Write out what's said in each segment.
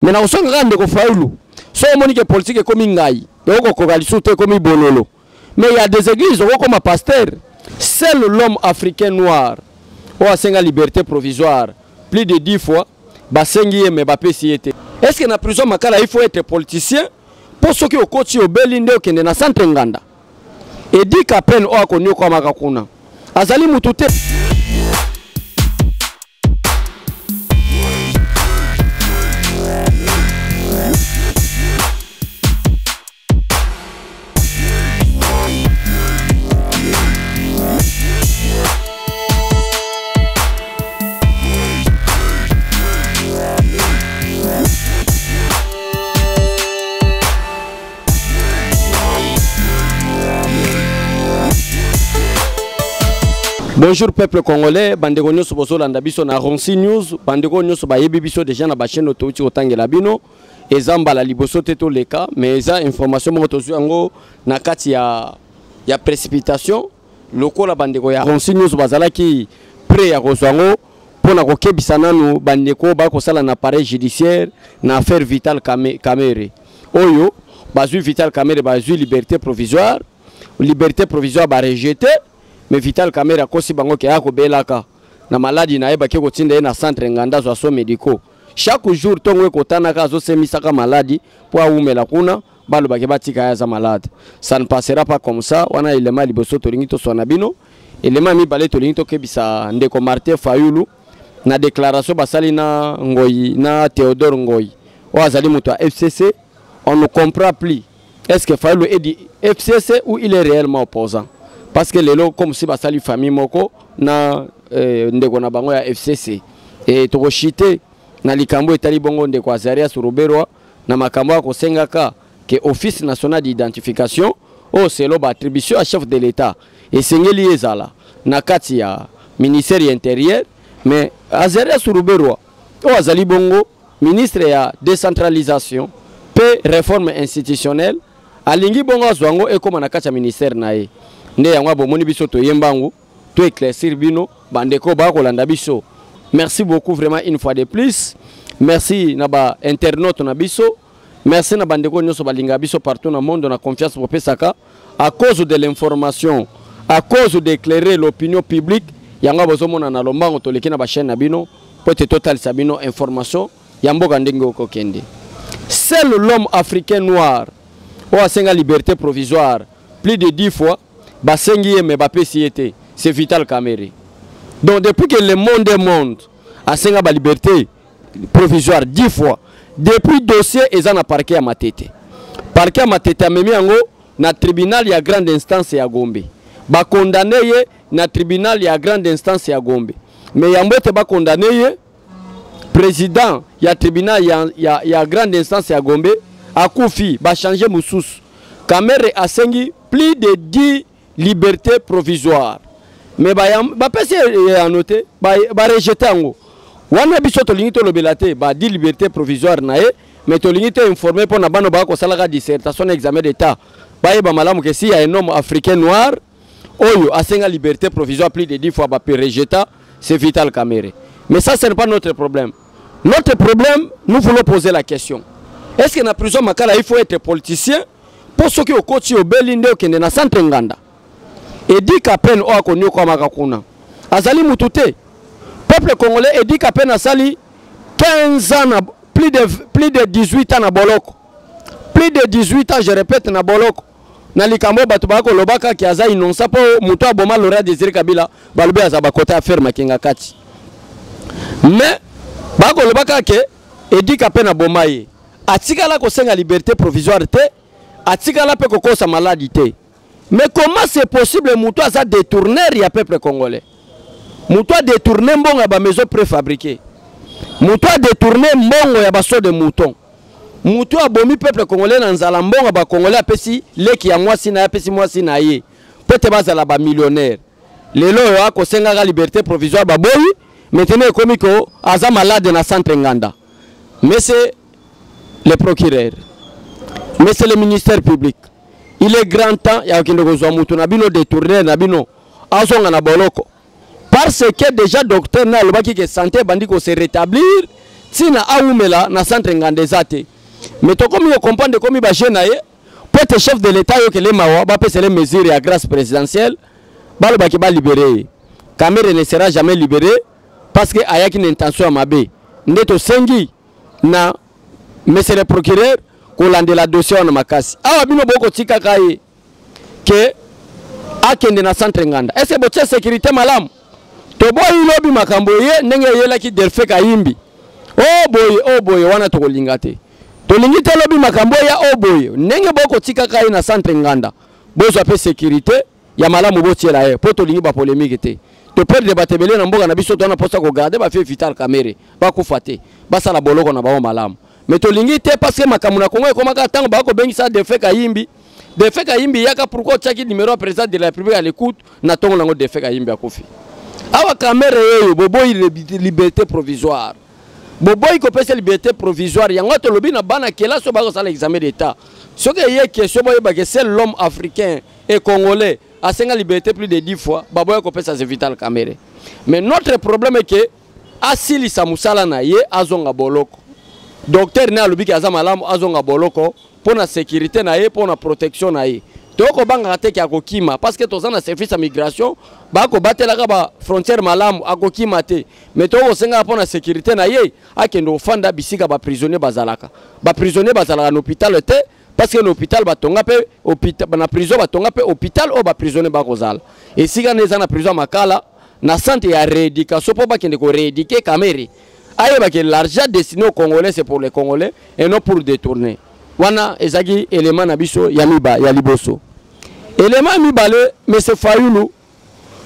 Mais na osonga kande ko faulu. So moni que politique comme ngai. Et oko kokalisu te comme bonolo. Mais il y a des églises comme pasteur. Seul l'homme africain noir ou a senga liberté provisoire plus de 10 fois basengi me bapesi été. Est-ce que na prison makala il faut être politicien pour ceux qui au côté au Belinde au kende na centre nganda. Et dit qu'à peine o akonyo kwa makakuna. Azali mutute. Bonjour peuple congolais, bandeko nyoso bozolanda biso na Ronsi News, bandeko nyoso bayebi biso déjà na ba chaîne otouti otangela bino, ezamba la liboso teto leka, mais eza information mo tozu yango na kati ya précipitation, lokola bandeko ya Ronsi News bazalaki prêt ya kozwango pona kokebisa nanu bandeko ba kosala na appareil judiciaire na affaire Vital Kamerhe. Oyo bazui Vital Kamerhe bazui liberté provisoire ba rejeté. Mais Vital Kamerhe kosi bango ke ako belaka na maladie na eba ke kotinda na centre nganda zo so médicaux. Chaque jour tongo ekotana ka zo semisaka maladie pour aumela kuna balo bake batika ya za malade. Ça ne passera pas comme ça. Wana ilema liboso tolingi to sona bino. Ilema mi balé tolingi to kebisa ndeko Martin Fayulu na déclaration basali na Ngoyi na Théodore Ngoyi. O azali muto FCC, on ne comprend plus. Est-ce que Fayulu est dit FCC ou il est réellement opposant? Parce que les lots comme si basali famille moko na ndeko na bango ya FCC et toko chité na likambo etali bongo ndeko Azaria Suruberwa na makambo ko sengaka que office national d'identification o selo ba attribution à chef de l'état et sengeli ezala na kati ya ministère intérieur mais Azaria Suruberwa o azali bongo ministre ya décentralisation pe réforme institutionnelle alingi bongo azwango e comme na kati ya ministère nae. Nde yango bomoni biso to yembangu to éclaircir bino bandeko ba ko landa biso. Merci beaucoup vraiment une fois de plus. Merci na ba internaute na biso. Merci na bandeko nyoso balinga biso partout dans le monde na confiance pour pesaka à cause de l'information, à cause d'éclairer l'opinion publique. Yango bozomona na lombango to leki na ba chaîne na bino pour te total sabino information yamboka ndenge okokende. Seul l'homme africain noir ou a senga liberté provisoire plus de 10 fois basengi me bapesi été, c'est Vital Kamerhe. Donc depuis que le monde a senga ba liberté provisoire 10 fois, depuis dossier eza na parquet à Matete. Parquet à Matete amemi yango na tribunal ya grande instance ya Gombe. Ba condamné ye na tribunal ya grande instance ya Gombe. Mais yambote ba condamné ye président ya tribunal ya grande instance ya Gombe akufi ba changer mususu. Kamerhe a sengi plus de 10 liberté provisoire. Mais ba pesi a noté ba rejeté ngo. Wana biso to lingito lobelate ba 10 liberté provisoire na e mais to lingito informé pour na bano ba ko salaka dissertation examen d'état. Ba yeba malamu ke si y a un homme africain noir oyo a senga liberté provisoire plus de 10 fois ba pe rejeté, c'est Vital Kamerhe. Mais ça ce n'est pas notre problème. Notre problème, nous voulons poser la question. Est-ce que na prison makala il faut être politicien pour ceux qui au côté au Belinde au kende na centre nganda? Et dit qu'à peine o akonyo kwa makakuna. Azali mutute. Peuple congolais et dit qu'à peine asali 15 ans, plus de 18 ans na boloko. Plus de 18 ans, je répète, na boloko. Na likambo batu bako lobaka ki aza inonsa po muto aboma Laurent Désiré Kabila balube azaba kota affaire makinga kati. Mais bako lobaka ke et dit qu'à peine abomaye. Atikala ko senga liberté provisoire te, atikala pe kokosa maladie te. Mais comment c'est possible muto aza détourneur ya peuple congolais? Muto a détourné mbongo ba maison préfabriquée. Muto a détourné mbongo ya baso de mouton. Muto a bomi peuple congolais na nzala mbongo ba congolais apesi leki ya mwasi na apesi mwasi na ye. Peut-être bazala ba millionnaire. Lelo yo akosenga ga liberté provisoire ba boyi, maintenant komi ko aza malade na centre nganda. Mais c'est le procureur. Mais c'est le ministère public. Il est grand temps ya kende ko zwa mutu na bino détourner na bino azonga na boloko. Parce que déjà docteur na lobaki que santé bandi ko se rétablir tina aumela na centre nganda ezate mais to comme comprendre comme ba jeune aye peut être chef de l'état yo que les mawa ba pèse les mesures à grâce présidentielle ba le ba ki ba libérer Kamere ne sera jamais libéré parce que ayaki une intention à mabe ndeto sengi na monsieur le procureur ko landela dossier na makasi awa bino boko tika kai que akende na centre nganda est-ce que botie sécurité malamu to boy lobi makambo ye ndenge yela ki Delphin Kayimbi oh boy wana to lingate to lingite lobi makambo ya oh boy ndenge boko tika kai na centre nganda bozo ape sécurité ya malamu botie la ye po to lingi ba polémique te to perdre batebele na mboka na biso to na posta ko garder ba fait vital Kamere ba ku fate ba sala boloko na ba malamu mais to lingi te parce que makambo na Congo ko maka tango ba ko bengi sa Delphin Kayimbi Delphin Kayimbi yaka pourquoi tchaki numéro président de la République à l'écoute na tongo nango Delphin Kayimbi akofi awa Kamere yo boboy liberté provisoire boboy ko pesa liberté provisoire yango to lobi na bana kela so ba ko sala examen d'état ce que yé question boy ba que c'est l'homme africain et congolais a 5 liberté plus de 10 fois baboy ko pesa c'est vital Kamere mais notre problème est que asili sa musala na ye azonga boloko docteur na lobi ki azamalamu azonga boloko pour la sécurité na ye pour la protection na ye toko banga te ki akokima parce que tozana service à migration ba ko batela ka ba frontière malamu akokima te mais toko senga pour la sécurité na ye akendo fanda bisika ba prisonnier bazalaka na hôpital te parce que l'hôpital batonga pe hôpital na prison batonga pe hôpital o ba prisonnier ba kozala et sika neza na prison makala na centre ya rééducation pour ba kende ko rééduquer Kamere aye ba que l'argent destiné aux Congolais c'est pour les Congolais et non pour détourner wana ezaki élément na biso ya miba ya liboso élément mibale monsieur Fayulu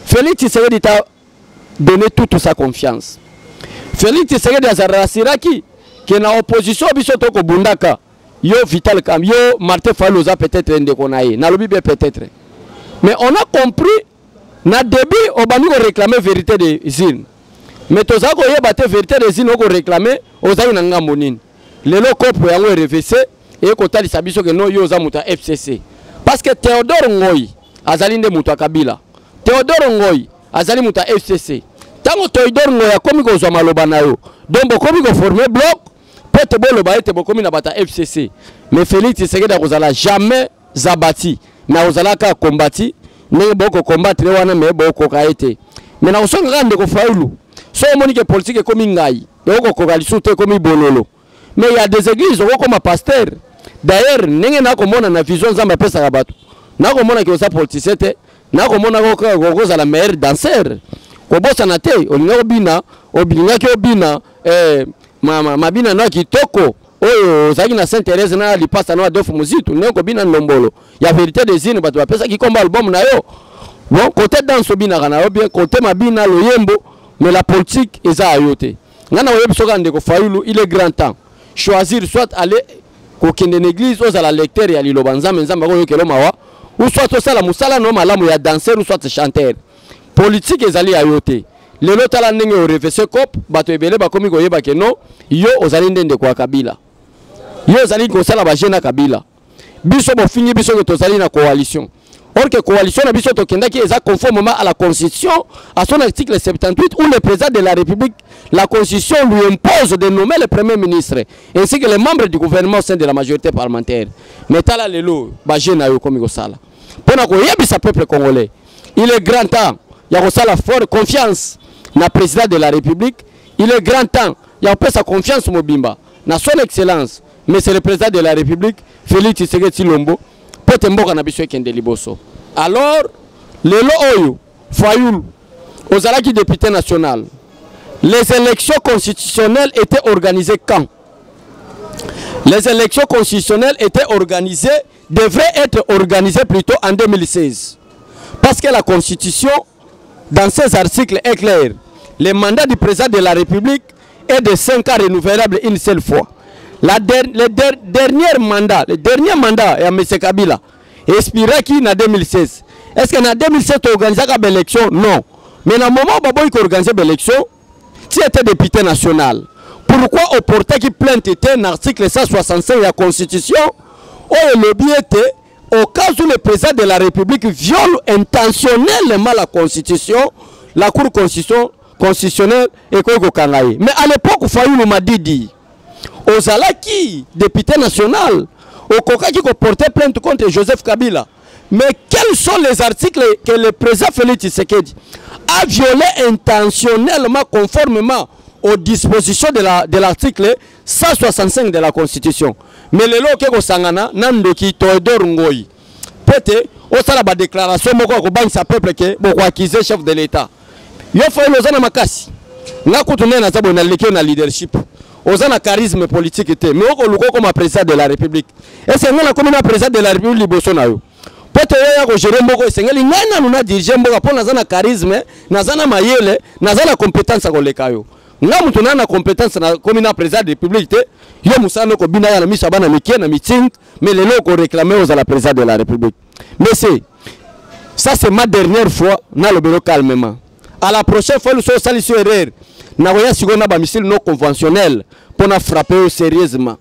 Félix Tshisekedi t'a donné toute sa confiance Félix Tshisekedi azarasiraki que na opposition biso to ko bundaka yo Vital Kam yo Martin Fayulu za peut-être ndeko na ye na lobi peut-être mais on a compris na début on bandi ko réclamer vérité des îles mais toza ko yeba te vérité des îles ko réclamer ozaki na ngambo nini lelo kopo yango RVC et kotali sabiso que no yo za muta FCC parce que Théodore Ngoyi azali nde muta Kabila Théodore Ngoyi azali muta FCC tango Théodore Ngoyi akomi ko zwa maloba na yo donc bokomi ko former bloc peut bolo ba ete bokomi na bata FCC mais Félix Tshisekedi akozala jamais zabati na ozala ka kombati ne boko combattre wana me boko ka ete mais na osonga ngande ko Fayulu so monique politique komi ngai boko ko kalisute komi bololo mais il y a des églises comme un pasteur d'ailleurs nenge na komona na vision nzamba pesa ka bato na komona ki osa politicien te na komona ko za la meilleure danseur ko bossa na te olinga obina ki obina mabina na kitoko oyo zaki na Sainte Thérèse na lipasa na Adolphe Muzitu ne ko bina ndombolo ya vérité des îles bato pesa ki komba album na yo bon côté danse obina kana yo bien côté mabina loyembo mais la politique eza ayote ngana oyebi soka ndeko Fayulu il est grand temps choisir soit aller kokende l'église aux à la lecteur ya liloba nzambe nzamba ko yokelo mawa ou soit to sala musala no malamu ya danseur ou soit chanteur politique ezali ayote lelo tala ndenge o RVC cop bato ebele bakomi ko yeba ke no yo ozali ndende kwa Kabila yo ozali ko sala ba jeune Kabila biso bo fini biso que tozali na coalition or que coalition na biso to kenda ki eza conformément à la constitution à son article 78 où le président de la République la constitution lui impose de nommer le premier ministre ainsi que les membres du gouvernement au sein de la majorité parlementaire mais tala lelo ba jeune ayo komi ko sala pona ko yebisa peuple congolais il est grand temps ya ko sala fort confiance na président de la République il est grand temps ya ko sa confiance mobimba na son excellence monsieur le président de la République Félix Tshisekedi Tshilombo pote mboka na biso ekende liboso alors lelo oyo Fayulu ozalaki député national les élections constitutionnelles étaient organisées quand les élections constitutionnelles devraient être organisées plutôt en 2016 parce que la constitution dans ses articles est claire le mandat du président de la République est de 5 ans renouvelable une seule fois. Le dernier mandat de M. Kabila expiré qui en 2016. Est-ce que en 2016 tu as organisé l'élection? Non. Mais dans le moment où tu as organisé l'élection, tu étais député national. Pourquoi au portail qui plainte était dans l'article 165 de la Constitution où le lobby était au cas où le président de la République viole intentionnellement la Constitution, la Cour Constitution constitutionnel et Kangaye. Mais à l'époque, Fayoulou Madidi, Ozalaki, député national, au Koka qui portait plainte contre Joseph Kabila. Mais quels sont les articles que le président Félix Tshisekedi a violé intentionnellement, conformément aux dispositions de l'article 165 de la Constitution? Mais le lot que Sangana, Nandoki, Théodore Ngoyi, peut-être, au sein de la déclaration, Moko Bank sa peuple qui est acquisé chef de l'État. Il faut que nous Makasi. Nous avons un leadership. Nous avons un charisme politique. Mais nous avons comme président de la République. Et c'est nous comme président de la République. Peut-être que gérer Moko, c'est nous avons dirigé Moko pour nous avoir un charisme, nous avons un maillot, nous avons la compétence à l'école. Nous avons une compétence comme président de la République. Nous avons une meeting, mais les gens ont réclamé aux président de la République. Mais ça c'est ma dernière fois dans le bureau calmement. À la prochaine fois, nous sommes salis sur erreur. Nous avons un missile non conventionnel pour nous frapper sérieusement.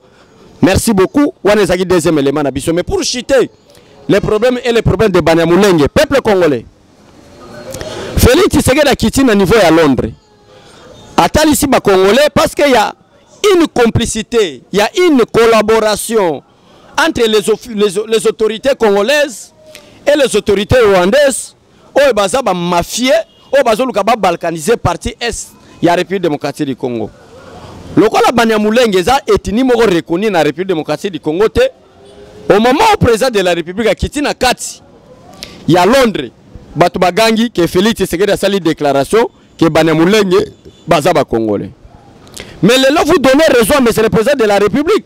Merci beaucoup. On a un deuxième élément. Mais pour chuter les problèmes et les problèmes de Banyamulenge, peuple congolais, Félix Tshisekedi a quitté à niveau à Londres. Attends ici, les Congolais, parce qu'il y a une complicité, il y a une collaboration entre les autorités congolaises et les autorités rwandaises. Ils sont mafieux, ils sont balkanisés partie est de la République démocratique du Congo. Le cas de Banyamulenge est reconnu dans la République démocratique du Congo. Au moment où le président de la République a quitté Nakati, il y a Londres, Batubagangi, qui Félix Tshisekedi a sali déclaration que Banyamulenge est congolais. Mais là, vous donnez raison, mais c'est le président de la République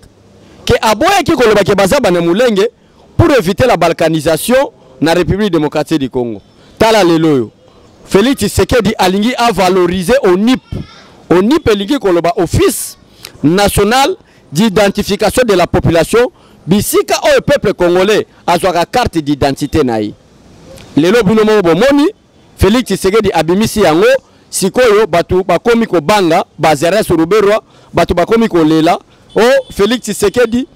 qui a besoin de Banyamulenge pour éviter la balkanisation dans la République démocratique du Congo. Tala leloyo. Félix Tshisekedi alingi a valorisé au NIP. Au NIP elingi koloba Office national d'identification de la population. Bisika au peuple congolais a une carte d'identité naï. Lelo binomo bomoni Félix Tshisekedi abimisi yango sikoyo batu bakomi ko banga bazera suruberwa batu bakomi ko lela o Félix Tshisekedi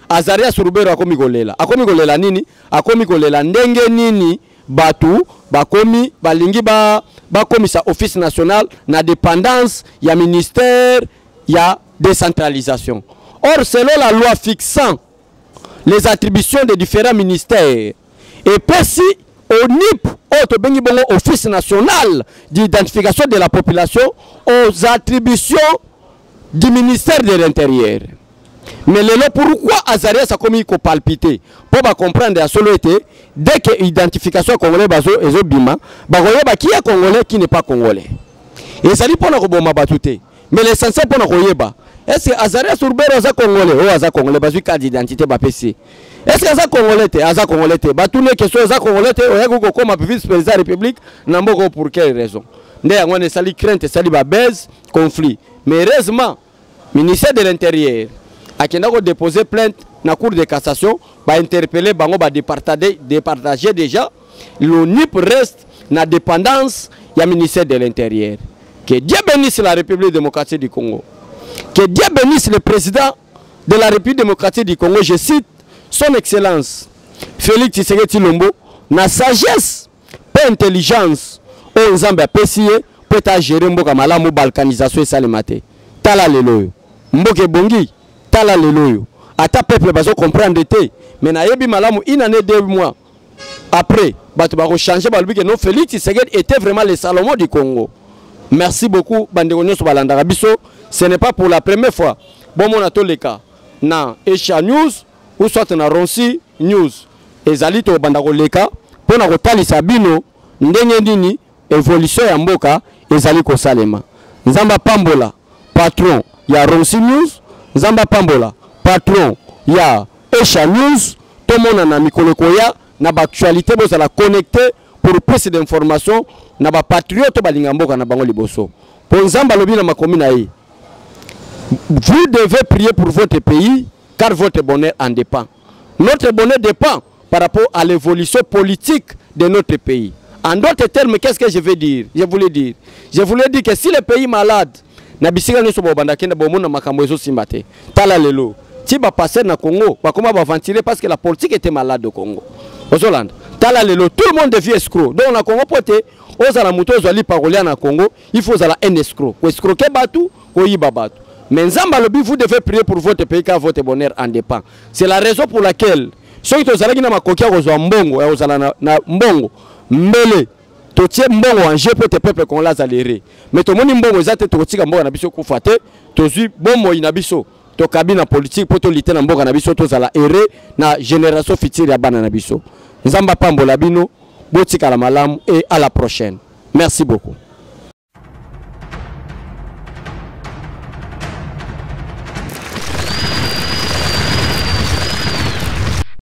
azaria surubero akomi kolela nini akomi kolela ndenge nini batu bakomi balingi bakomi sa office national na dépendance ya ministère ya décentralisation. Or selon la loi fixant les attributions des différents ministères et précis au NIP office national d'identification de la population aux attributions du ministère de l'Intérieur. Mais pourquoi Azaria a commis qu'on palpiter pour comprendre à solo été dès que l'identification congolais est bima, qui est congolais qui n'est pas congolais. Et ça dit pour nous bomba batute. Mais l'essentiel pour nous koyeba. Est-ce que Azaria Surbero est congolais ou est congolais parce que carte d'identité ba PC. Est-ce que Aza congolais te Aza congolais te ba tous les questions Aza congolais te o ko comme vice-président de la République n'amboko pour quelle raison. Ndé ngone sali crainte sali ba baise conflit. Mais heureusement ministère de l'Intérieur a déposé plainte dans la Cour de cassation, va interpeller, va départager déjà. Le NIP reste dans la dépendance du ministère de l'Intérieur. Que Dieu bénisse la République démocratique du Congo. Que Dieu bénisse le président de la République démocratique du Congo. Je cite son Excellence Félix Tshisekedi Tshilombo, na sagesse, pas intelligence, aux Zambia PCA, peut gérer Mboka Malamu, balkanisation et salimate. Tala leloyo. Mboke bongi. Tala leloyo. Ata peuple bazo comprendre te. Mais na yebi malamu une année 2 mois après, batu bako changer balubi que non Félix Tshisekedi était vraiment le Salomon du Congo. Merci beaucoup bandeko nyoso balandaka biso. Ce n'est pas pour la première fois. Bon mon atoleka na Esha News ou soit na Ronsi News. Ezali to bandako leka pona ko talisa bino ndenge ndini évolution ya mboka ezali ko salema. Nzamba pambola patron ya Ronsi News, Nzamba pambola patron ya Esha News, tout le monde na mikolo koya na ba actualité boza la connecter pour plus d'informations na ba patriote balinga mboka na bango liboso. Pour Nzamba lobi na makomi na ye. Vous devez prier pour votre pays car votre bonheur en dépend. Notre bonheur dépend par rapport à l'évolution politique de notre pays. En d'autres termes, qu'est-ce que je veux dire? Je voulais dire que si le pays est malade, na bisika nso bobanda kenda bomona makambo ezo simbate tala lelo ti ba passer na Congo ba koma ba ventiler parce que la politique était malade au Congo. Ozolanda tala lelo tout le monde devient escroc. Donc na Congo pote ozala muto ozali parolier na Congo, il faut ozala un escroc. Ko escroquer batu, ko yiba batu. Mais nzamba lobi vous devez prier pour votre pays car votre bonheur en dépend. C'est la raison pour laquelle ceux qui ozala na makokia kozwa mbongo ya ozala na mbongo mbele totie mbongo en jeu pour te peuple qu'on l'a zaléré. Mais to moni mbongo ezate to tika mbongo na biso ko fate, to zui bombo ina biso. To kabina politique pour to liter na mbongo na biso to zala erré na génération future ya bana na biso. Nzamba pambola bino, botika la malamu et à la prochaine. Merci beaucoup.